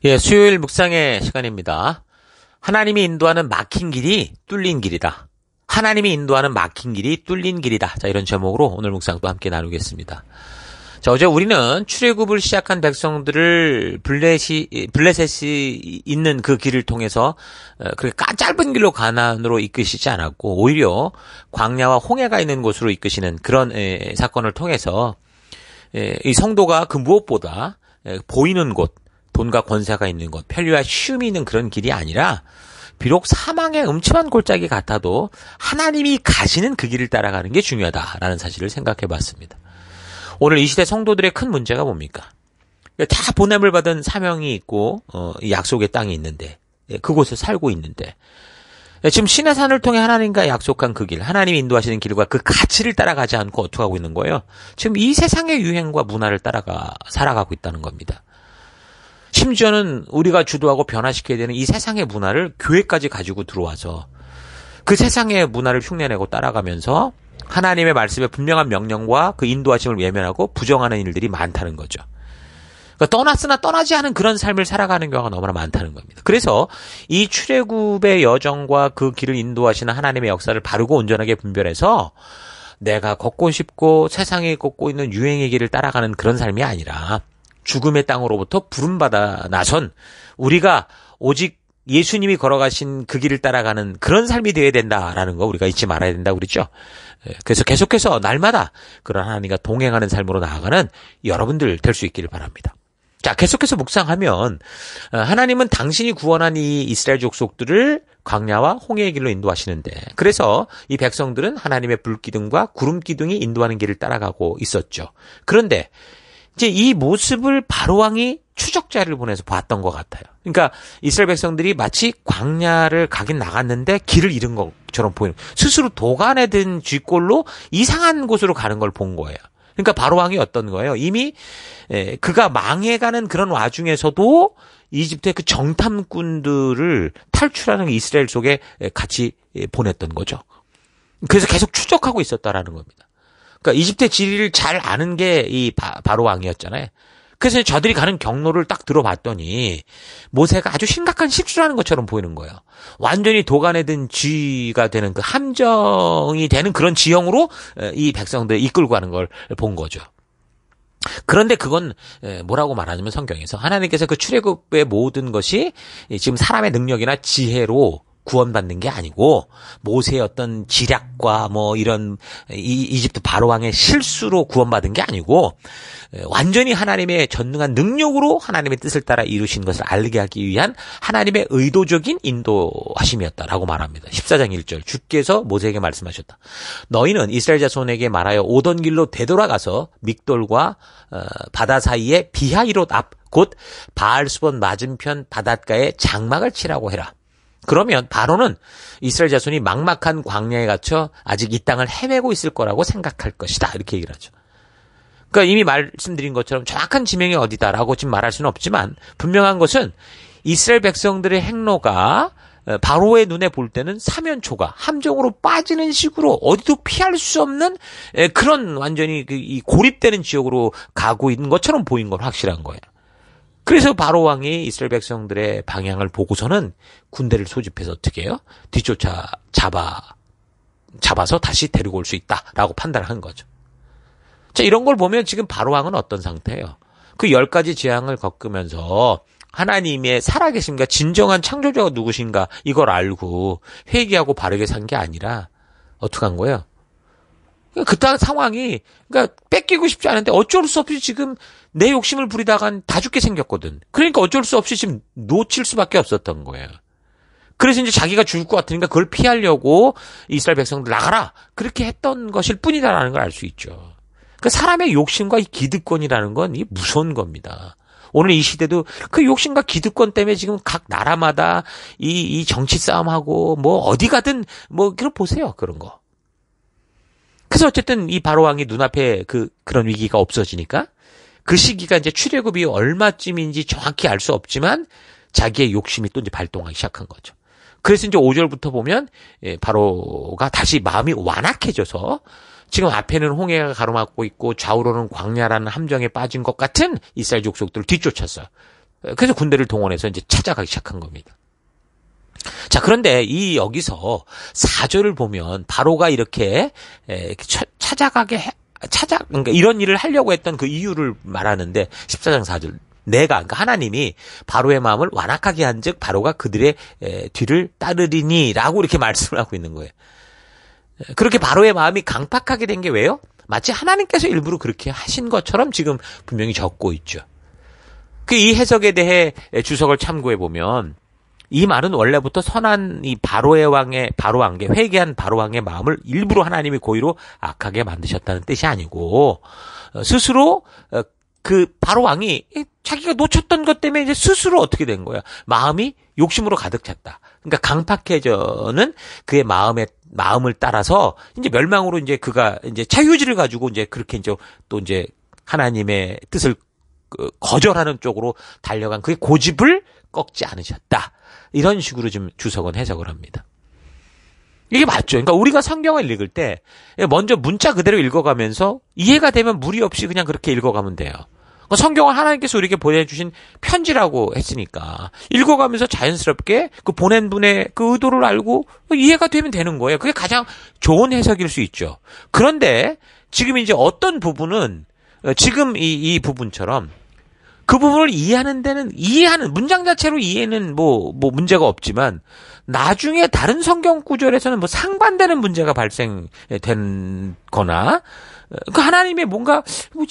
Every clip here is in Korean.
예, 수요일 묵상의 시간입니다. 하나님이 인도하는 막힌 길이 뚫린 길이다. 하나님이 인도하는 막힌 길이 뚫린 길이다. 자, 이런 제목으로 오늘 묵상도 함께 나누겠습니다. 자, 어제 우리는 출애굽을 시작한 백성들을 블레셋이 있는 그 길을 통해서 그렇게 짧은 길로 가나안으로 이끄시지 않았고 오히려 광야와 홍해가 있는 곳으로 이끄시는 그런 사건을 통해서 이 성도가 그 무엇보다 보이는 곳, 돈과 권세가 있는 곳, 편리와 쉬움이 있는 그런 길이 아니라 비록 사망의 음침한 골짜기 같아도 하나님이 가시는 그 길을 따라가는 게 중요하다라는 사실을 생각해 봤습니다. 오늘 이 시대 성도들의 큰 문제가 뭡니까? 다 보냄을 받은 사명이 있고 약속의 땅이 있는데 그곳에 살고 있는데 지금 시내산을 통해 하나님과 약속한 그 길, 하나님이 인도하시는 길과 그 가치를 따라가지 않고 어떻게 하고 있는 거예요? 지금 이 세상의 유행과 문화를 따라가 살아가고 있다는 겁니다. 심지어는 우리가 주도하고 변화시켜야 되는 이 세상의 문화를 교회까지 가지고 들어와서 그 세상의 문화를 흉내내고 따라가면서 하나님의 말씀의 분명한 명령과 그 인도하심을 외면하고 부정하는 일들이 많다는 거죠. 그러니까 떠났으나 떠나지 않은 그런 삶을 살아가는 경우가 너무나 많다는 겁니다. 그래서 이 출애굽의 여정과 그 길을 인도하시는 하나님의 역사를 바르고 온전하게 분별해서 내가 걷고 싶고 세상에 걷고 있는 유행의 길을 따라가는 그런 삶이 아니라 죽음의 땅으로부터 부름받아 나선 우리가 오직 예수님이 걸어가신 그 길을 따라가는 그런 삶이 되어야 된다라는 거 우리가 잊지 말아야 된다고 그랬죠. 그래서 계속해서 날마다 그런 하나님과 동행하는 삶으로 나아가는 여러분들 될 수 있기를 바랍니다. 자, 계속해서 묵상하면 하나님은 당신이 구원한 이 이스라엘 족속들을 광야와 홍해의 길로 인도하시는데 그래서 이 백성들은 하나님의 불기둥과 구름기둥이 인도하는 길을 따라가고 있었죠. 그런데 이제 이 모습을 바로왕이 추적자를 보내서 봤던 것 같아요. 그러니까 이스라엘 백성들이 마치 광야를 가긴 나갔는데 길을 잃은 것처럼 보이는, 스스로 도간에 든 쥐꼴로 이상한 곳으로 가는 걸 본 거예요. 그러니까 바로왕이 어떤 거예요? 이미 그가 망해가는 그런 와중에서도 이집트의 그 정탐꾼들을 탈출하는 이스라엘 속에 같이 보냈던 거죠. 그래서 계속 추적하고 있었다라는 겁니다. 그러니까 이집트의 지리를 잘 아는 게 이 바로 왕이었잖아요. 그래서 저들이 가는 경로를 딱 들어봤더니 모세가 아주 심각한 실수를 하는 것처럼 보이는 거예요. 완전히 도간에 든 쥐가 되는 그 함정이 되는 그런 지형으로 이 백성들 이끌고 가는 걸 본 거죠. 그런데 그건 뭐라고 말하냐면 성경에서 하나님께서 그 출애굽의 모든 것이 지금 사람의 능력이나 지혜로 구원받는 게 아니고 모세의 어떤 지략과 뭐 이런 이집트 바로왕의 실수로 구원받은 게 아니고 완전히 하나님의 전능한 능력으로 하나님의 뜻을 따라 이루신 것을 알게 하기 위한 하나님의 의도적인 인도하심이었다라고 말합니다. 14장 1절 주께서 모세에게 말씀하셨다. 너희는 이스라엘 자손에게 말하여 오던 길로 되돌아가서 믹돌과 바다 사이에 비하이롯 앞 곧 바알수본 맞은편 바닷가에 장막을 치라고 해라. 그러면 바로는 이스라엘 자손이 막막한 광야에 갇혀 아직 이 땅을 헤매고 있을 거라고 생각할 것이다. 이렇게 얘기를 하죠. 그러니까 이미 말씀드린 것처럼 정확한 지명이 어디다라고 지금 말할 수는 없지만 분명한 것은 이스라엘 백성들의 행로가 바로의 눈에 볼 때는 사면초가 함정으로 빠지는 식으로 어디도 피할 수 없는 그런 완전히 이 고립되는 지역으로 가고 있는 것처럼 보인 건 확실한 거예요. 그래서 바로 왕이 이스라엘 백성들의 방향을 보고서는 군대를 소집해서 어떻게 해요? 뒤쫓아 잡아서 다시 데리고 올 수 있다라고 판단을 한 거죠. 자, 이런 걸 보면 지금 바로 왕은 어떤 상태예요? 그 10가지 재앙을 겪으면서 하나님의 살아계심과 진정한 창조자가 누구신가 이걸 알고 회개하고 바르게 산 게 아니라 어떻게 한 거예요? 그딴 상황이, 그러니까 뺏기고 싶지 않은데 어쩔 수 없이 지금 내 욕심을 부리다간 다 죽게 생겼거든. 그러니까 어쩔 수 없이 지금 놓칠 수밖에 없었던 거예요. 그래서 이제 자기가 죽을 것 같으니까 그걸 피하려고 이스라엘 백성들 나가라. 그렇게 했던 것일 뿐이다라는 걸 알 수 있죠. 그러니까 사람의 욕심과 이 기득권이라는 건 이 무서운 겁니다. 오늘 이 시대도 그 욕심과 기득권 때문에 지금 각 나라마다 이 정치 싸움하고 뭐 어디 가든 뭐 그런 보세요. 그런 거. 그래서 어쨌든 이 바로왕이 눈앞에 그런 위기가 없어지니까 그 시기가 이제 출애굽이 얼마쯤인지 정확히 알 수 없지만 자기의 욕심이 또 이제 발동하기 시작한 거죠. 그래서 이제 5절부터 보면 바로가 다시 마음이 완악해져서 지금 앞에는 홍해가 가로막고 있고 좌우로는 광야라는 함정에 빠진 것 같은 이스라엘 족속들을 뒤쫓았어요. 그래서 군대를 동원해서 이제 찾아가기 시작한 겁니다. 자, 그런데 여기서 4절을 보면 바로가 이렇게 그러니까 이런 일을 하려고 했던 그 이유를 말하는데 14장 4절. 그러니까 하나님이 바로의 마음을 완악하게 한즉 바로가 그들의 뒤를 따르리니라고 이렇게 말씀을 하고 있는 거예요. 그렇게 바로의 마음이 강팍하게 된 게 왜요? 마치 하나님께서 일부러 그렇게 하신 것처럼 지금 분명히 적고 있죠. 이 해석에 대해 주석을 참고해 보면 이 말은 원래부터 선한 이 바로 왕의 회개한 바로 왕의 마음을 일부러 하나님이 고의로 악하게 만드셨다는 뜻이 아니고 스스로 그 바로 왕이 자기가 놓쳤던 것 때문에 이제 스스로 어떻게 된 거야? 마음이 욕심으로 가득 찼다. 그러니까 강팍해져는 그의 마음을 따라서 이제 멸망으로 이제 그가 이제 자유의지를 가지고 이제 그렇게 이제 또 이제 하나님의 뜻을 거절하는 쪽으로 달려간 그의 고집을 꺾지 않으셨다. 이런 식으로 지금 주석은 해석을 합니다. 이게 맞죠. 그러니까 우리가 성경을 읽을 때 먼저 문자 그대로 읽어가면서 이해가 되면 무리 없이 그냥 그렇게 읽어가면 돼요. 성경을 하나님께서 우리에게 보내주신 편지라고 했으니까 읽어가면서 자연스럽게 그 보낸 분의 그 의도를 알고 이해가 되면 되는 거예요. 그게 가장 좋은 해석일 수 있죠. 그런데 지금 이제 어떤 부분은 지금 이 부분처럼 그 부분을 이해하는 문장 자체로 이해는 뭐 문제가 없지만 나중에 다른 성경 구절에서는 뭐 상반되는 문제가 발생된 거나 그 하나님의 뭔가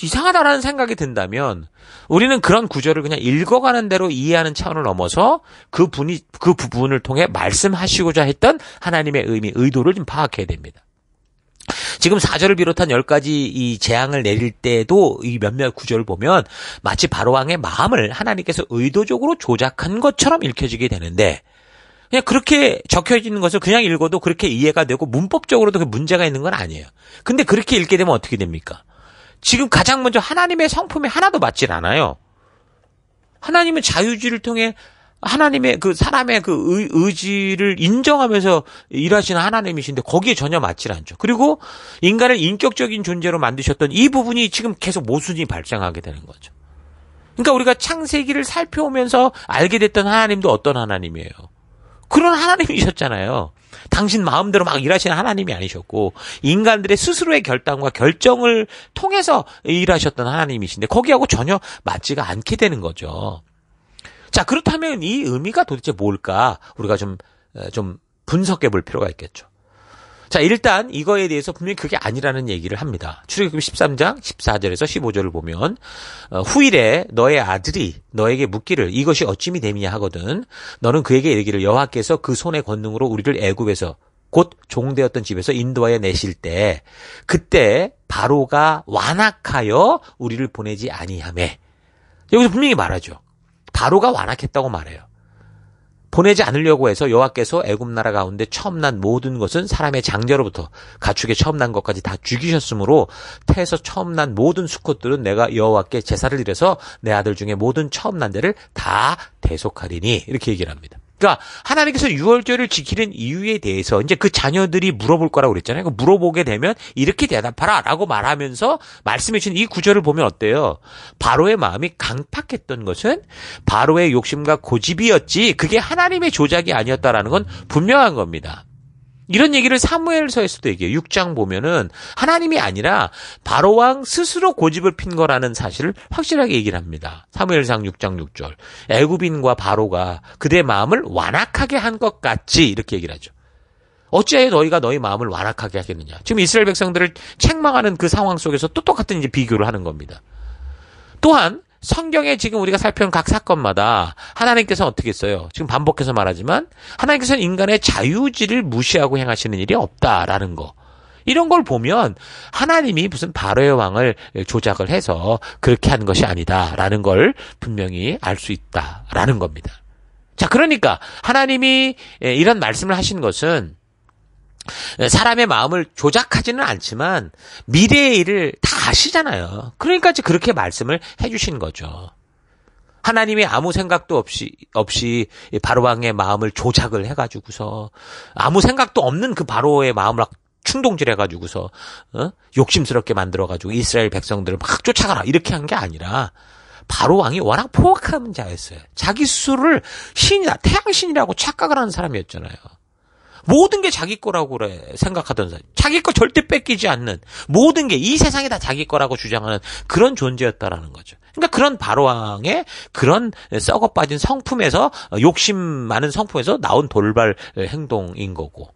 이상하다라는 생각이 든다면 우리는 그런 구절을 그냥 읽어가는 대로 이해하는 차원을 넘어서 그 부분을 통해 말씀하시고자 했던 하나님의 의도를 좀 파악해야 됩니다. 지금 4절을 비롯한 10가지 이 재앙을 내릴 때도 이 몇몇 구절을 보면 마치 바로왕의 마음을 하나님께서 의도적으로 조작한 것처럼 읽혀지게 되는데 그냥 그렇게 적혀지는 것을 그냥 읽어도 그렇게 이해가 되고 문법적으로도 그 문제가 있는 건 아니에요. 근데 그렇게 읽게 되면 어떻게 됩니까? 지금 가장 먼저 하나님의 성품이 하나도 맞질 않아요. 하나님은 자유주의를 통해 하나님의 그 사람의 그 의지를 인정하면서 일하시는 하나님이신데 거기에 전혀 맞질 않죠. 그리고 인간을 인격적인 존재로 만드셨던 이 부분이 지금 계속 모순이 발생하게 되는 거죠. 그러니까 우리가 창세기를 살펴오면서 알게 됐던 하나님도 어떤 하나님이에요? 그런 하나님이셨잖아요. 당신 마음대로 막 일하시는 하나님이 아니셨고 인간들의 스스로의 결단과 결정을 통해서 일하셨던 하나님이신데 거기하고 전혀 맞지가 않게 되는 거죠. 자, 그렇다면 이 의미가 도대체 뭘까? 우리가 좀 분석해 볼 필요가 있겠죠. 자, 일단 이거에 대해서 분명히 그게 아니라는 얘기를 합니다. 출애굽기 13장 14절에서 15절을 보면 후일에 너의 아들이 너에게 묻기를 이것이 어찌미 됨이냐 하거든 너는 그에게 이르기를 여호와께서 그 손의 권능으로 우리를 애굽에서 곧 종되었던 집에서 인도하여 내실 때 그때 바로가 완악하여 우리를 보내지 아니하매 여기서 분명히 말하죠. 바로가 완악했다고 말해요. 보내지 않으려고 해서 여호와께서 애굽 나라 가운데 처음 난 모든 것은 사람의 장자로부터 가축의 처음 난 것까지 다 죽이셨으므로 태에서 처음 난 모든 수컷들은 내가 여호와께 제사를 드려서 내 아들 중에 모든 처음 난 자를 다 대속하리니 이렇게 얘기를 합니다. 그러니까 하나님께서 유월절을 지키는 이유에 대해서 이제 그 자녀들이 물어볼 거라고 그랬잖아요. 물어보게 되면 이렇게 대답하라 라고 말하면서 말씀해 주신 이 구절을 보면 어때요? 바로의 마음이 강팍했던 것은 바로의 욕심과 고집이었지 그게 하나님의 조작이 아니었다라는 건 분명한 겁니다. 이런 얘기를 사무엘서에서도 얘기해요. 6장 보면은 하나님이 아니라 바로왕 스스로 고집을 핀 거라는 사실을 확실하게 얘기를 합니다. 사무엘상 6장 6절. 애굽인과 바로가 그들의 마음을 완악하게 한 것 같이 이렇게 얘기를 하죠. 어찌하여 너희가 너희 마음을 완악하게 하겠느냐. 지금 이스라엘 백성들을 책망하는 그 상황 속에서 또 똑같은 이제 비교를 하는 겁니다. 또한 성경에 지금 우리가 살펴본 각 사건마다 하나님께서 어떻게 했어요? 지금 반복해서 말하지만 하나님께서는 인간의 자유의지를 무시하고 행하시는 일이 없다라는 거. 이런 걸 보면 하나님이 무슨 바로의 왕을 조작을 해서 그렇게 한 것이 아니다라는 걸 분명히 알 수 있다라는 겁니다. 자, 그러니까 하나님이 이런 말씀을 하신 것은 사람의 마음을 조작하지는 않지만 미래의 일을 다 아시잖아요. 그러니까 그렇게 말씀을 해주신 거죠. 하나님이 아무 생각도 없이 바로왕의 마음을 조작을 해가지고서 아무 생각도 없는 그 바로의 마음을 충동질해가지고서 욕심스럽게 만들어가지고 이스라엘 백성들을 막 쫓아가라 이렇게 한 게 아니라 바로 왕이 워낙 포악한 자였어요. 자기 스스로를 신이다, 태양신이라고 착각을 하는 사람이었잖아요. 모든 게 자기 거라고 그래 생각하던 사람, 자기 거 절대 뺏기지 않는, 모든 게 이 세상이 다 자기 거라고 주장하는 그런 존재였다라는 거죠. 그러니까 그런 바로왕의 그런 썩어 빠진 성품에서, 욕심 많은 성품에서 나온 돌발 행동인 거고.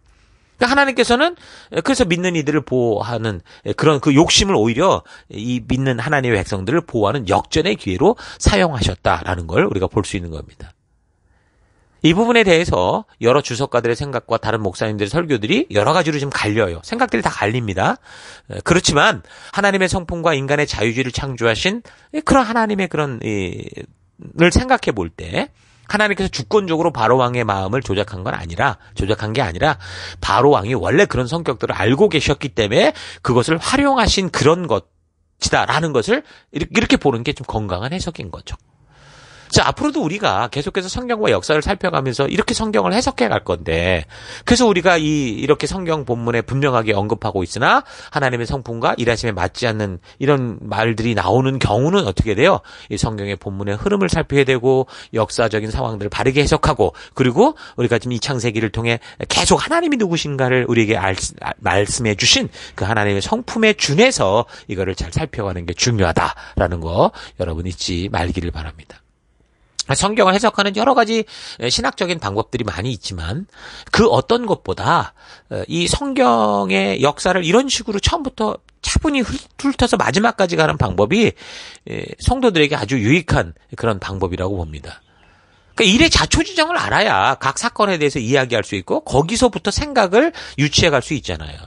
그러니까 하나님께서는 그래서 믿는 이들을 보호하는 그런 그 욕심을 오히려 이 믿는 하나님의 백성들을 보호하는 역전의 기회로 사용하셨다라는 걸 우리가 볼 수 있는 겁니다. 이 부분에 대해서 여러 주석가들의 생각과 다른 목사님들의 설교들이 여러 가지로 좀 갈려요. 생각들이 다 갈립니다. 그렇지만 하나님의 성품과 인간의 자유주의를 창조하신 그런 하나님의 그런 을 생각해 볼 때 하나님께서 주권적으로 바로왕의 마음을 조작한 게 아니라 바로왕이 원래 그런 성격들을 알고 계셨기 때문에 그것을 활용하신 그런 것이다라는 것을 이렇게 보는 게 좀 건강한 해석인 거죠. 자, 앞으로도 우리가 계속해서 성경과 역사를 살펴가면서 이렇게 성경을 해석해 갈 건데, 그래서 우리가 이렇게 성경 본문에 분명하게 언급하고 있으나 하나님의 성품과 일하심에 맞지 않는 이런 말들이 나오는 경우는 어떻게 돼요? 이 성경의 본문의 흐름을 살펴야 되고 역사적인 상황들을 바르게 해석하고, 그리고 우리가 지금 이 창세기를 통해 계속 하나님이 누구신가를 우리에게 말씀해 주신 그 하나님의 성품에 준해서 이거를 잘 살펴가는 게 중요하다라는 거 여러분 잊지 말기를 바랍니다. 성경을 해석하는 여러 가지 신학적인 방법들이 많이 있지만 그 어떤 것보다 이 성경의 역사를 이런 식으로 처음부터 차분히 훑어서 마지막까지 가는 방법이 성도들에게 아주 유익한 그런 방법이라고 봅니다. 그러니까 일의 자초지종을 알아야 각 사건에 대해서 이야기할 수 있고 거기서부터 생각을 유치해 갈 수 있잖아요.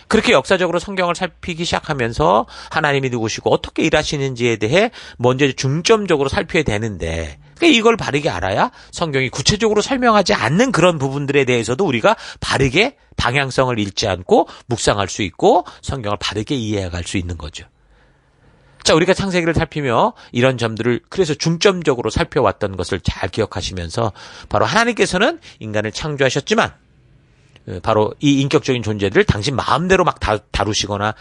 그렇게 역사적으로 성경을 살피기 시작하면서 하나님이 누구시고 어떻게 일하시는지에 대해 먼저 중점적으로 살펴야 되는데, 그러니까 이걸 바르게 알아야 성경이 구체적으로 설명하지 않는 그런 부분들에 대해서도 우리가 바르게 방향성을 잃지 않고 묵상할 수 있고 성경을 바르게 이해해갈 수 있는 거죠. 자, 우리가 창세기를 살피며 이런 점들을 그래서 중점적으로 살펴왔던 것을 잘 기억하시면서 바로 하나님께서는 인간을 창조하셨지만 바로 이 인격적인 존재들을 당신 마음대로 막 다루시거나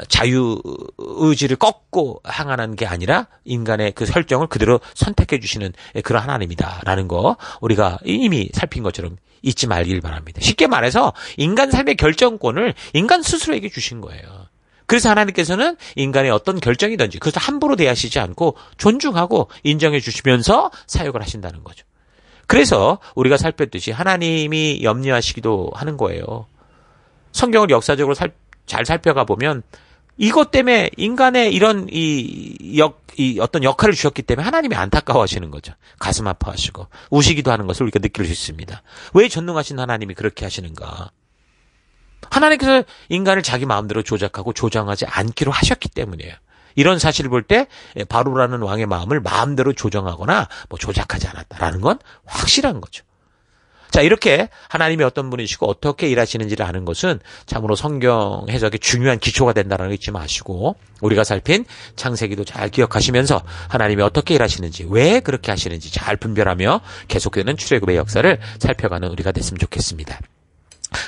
자유의지를 꺾고 항하는 게 아니라 인간의 그 설정을 그대로 선택해 주시는 그런 하나님이다라는 거 우리가 이미 살핀 것처럼 잊지 말길 바랍니다. 쉽게 말해서 인간 삶의 결정권을 인간 스스로에게 주신 거예요. 그래서 하나님께서는 인간의 어떤 결정이든지 그것을 함부로 대하시지 않고 존중하고 인정해 주시면서 사역을 하신다는 거죠. 그래서 우리가 살폈듯이 하나님이 염려하시기도 하는 거예요. 성경을 역사적으로 잘 살펴가 보면 이것 때문에 인간의 이런 어떤 역할을 주셨기 때문에 하나님이 안타까워하시는 거죠. 가슴 아파하시고 우시기도 하는 것을 우리가 느낄 수 있습니다. 왜 전능하신 하나님이 그렇게 하시는가? 하나님께서 인간을 자기 마음대로 조작하고 조정하지 않기로 하셨기 때문이에요. 이런 사실을 볼 때 바로라는 왕의 마음을 마음대로 조정하거나 조작하지 않았다라는 건 확실한 거죠. 자, 이렇게 하나님이 어떤 분이시고 어떻게 일하시는지를 아는 것은 참으로 성경 해석의 중요한 기초가 된다는 거 잊지 마시고 우리가 살핀 창세기도 잘 기억하시면서 하나님이 어떻게 일하시는지 왜 그렇게 하시는지 잘 분별하며 계속되는 출애굽의 역사를 살펴가는 우리가 됐으면 좋겠습니다.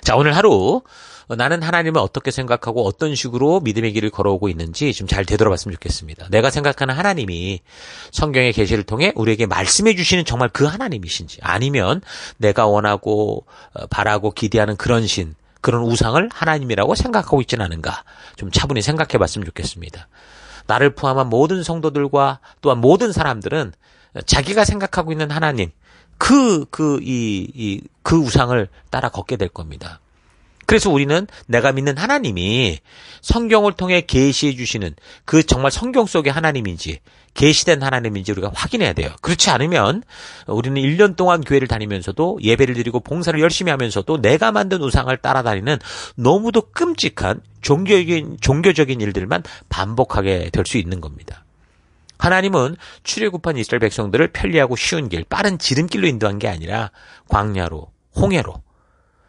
자, 오늘 하루 나는 하나님을 어떻게 생각하고 어떤 식으로 믿음의 길을 걸어오고 있는지 좀 잘 되돌아봤으면 좋겠습니다. 내가 생각하는 하나님이 성경의 계시를 통해 우리에게 말씀해 주시는 정말 그 하나님이신지, 아니면 내가 원하고 바라고 기대하는 그런 그런 우상을 하나님이라고 생각하고 있지는 않은가 좀 차분히 생각해 봤으면 좋겠습니다. 나를 포함한 모든 성도들과 또한 모든 사람들은 자기가 생각하고 있는 하나님, 그 우상을 따라 걷게 될 겁니다. 그래서 우리는 내가 믿는 하나님이 성경을 통해 계시해 주시는 그 정말 성경 속의 하나님인지 계시된 하나님인지 우리가 확인해야 돼요. 그렇지 않으면 우리는 1년 동안 교회를 다니면서도 예배를 드리고 봉사를 열심히 하면서도 내가 만든 우상을 따라다니는 너무도 끔찍한 종교적인 일들만 반복하게 될 수 있는 겁니다. 하나님은 출애굽한 이스라엘 백성들을 편리하고 쉬운 길, 빠른 지름길로 인도한 게 아니라 광야로, 홍해로,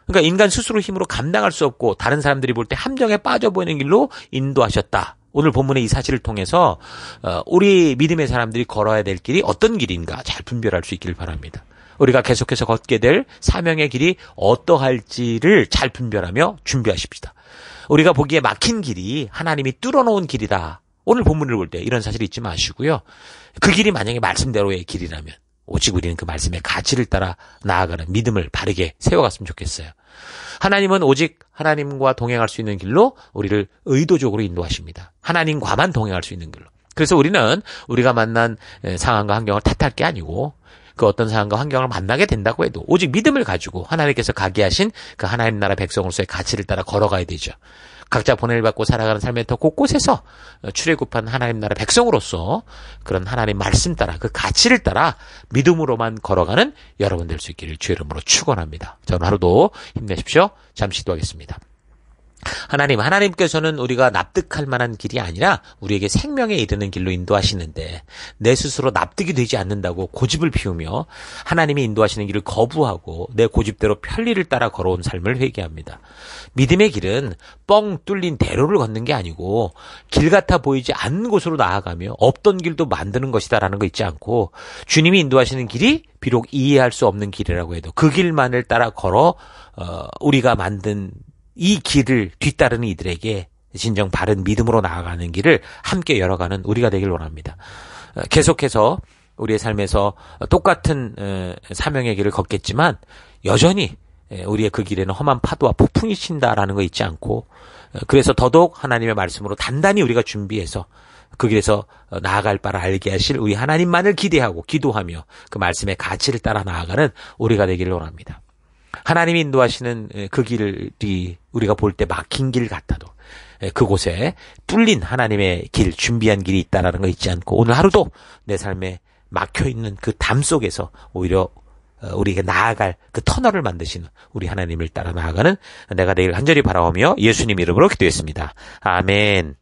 그러니까 인간 스스로 힘으로 감당할 수 없고 다른 사람들이 볼 때 함정에 빠져 보이는 길로 인도하셨다. 오늘 본문의 이 사실을 통해서 우리 믿음의 사람들이 걸어야 될 길이 어떤 길인가 잘 분별할 수 있기를 바랍니다. 우리가 계속해서 걷게 될 사명의 길이 어떠할지를 잘 분별하며 준비하십시다. 우리가 보기에 막힌 길이 하나님이 뚫어놓은 길이다. 오늘 본문을 볼 때 이런 사실 잊지 마시고요. 그 길이 만약에 말씀대로의 길이라면 오직 우리는 그 말씀의 가치를 따라 나아가는 믿음을 바르게 세워갔으면 좋겠어요. 하나님은 오직 하나님과 동행할 수 있는 길로 우리를 의도적으로 인도하십니다. 하나님과만 동행할 수 있는 길로. 그래서 우리는 우리가 만난 상황과 환경을 탓할 게 아니고 그 어떤 상황과 환경을 만나게 된다고 해도 오직 믿음을 가지고 하나님께서 가게 하신 그 하나님 나라 백성으로서의 가치를 따라 걸어가야 되죠. 각자 본을 받고 살아가는 삶의 더 곳곳에서 출애굽한 하나님 나라 백성으로서 그런 하나님 말씀 따라 그 가치를 따라 믿음으로만 걸어가는 여러분 될 수 있기를 주의 이름으로 축원합니다. 저는 하루도 힘내십시오. 잠시 기도하겠습니다. 하나님께서는 우리가 납득할 만한 길이 아니라 우리에게 생명에 이르는 길로 인도하시는데 내 스스로 납득이 되지 않는다고 고집을 피우며 하나님이 인도하시는 길을 거부하고 내 고집대로 편리를 따라 걸어온 삶을 회개합니다. 믿음의 길은 뻥 뚫린 대로를 걷는 게 아니고 길 같아 보이지 않는 곳으로 나아가며 없던 길도 만드는 것이다라는 거 잊지 않고 주님이 인도하시는 길이 비록 이해할 수 없는 길이라고 해도 그 길만을 따라 걸어 우리가 만든 이 길을 뒤따르는 이들에게 진정 바른 믿음으로 나아가는 길을 함께 열어가는 우리가 되길 원합니다. 계속해서 우리의 삶에서 똑같은 사명의 길을 걷겠지만 여전히 우리의 그 길에는 험한 파도와 폭풍이 친다라는 거 잊지 않고 그래서 더더욱 하나님의 말씀으로 단단히 우리가 준비해서 그 길에서 나아갈 바를 알게 하실 우리 하나님만을 기대하고 기도하며 그 말씀의 가치를 따라 나아가는 우리가 되기를 원합니다. 하나님이 인도하시는 그 길이 우리가 볼 때 막힌 길 같아도 그곳에 뚫린 하나님의 길, 준비한 길이 있다는 거 잊지 않고 오늘 하루도 내 삶에 막혀있는 그 담 속에서 오히려 우리에게 나아갈 그 터널을 만드시는 우리 하나님을 따라 나아가는 내가 되길 간절히 바라오며 예수님 이름으로 기도했습니다. 아멘.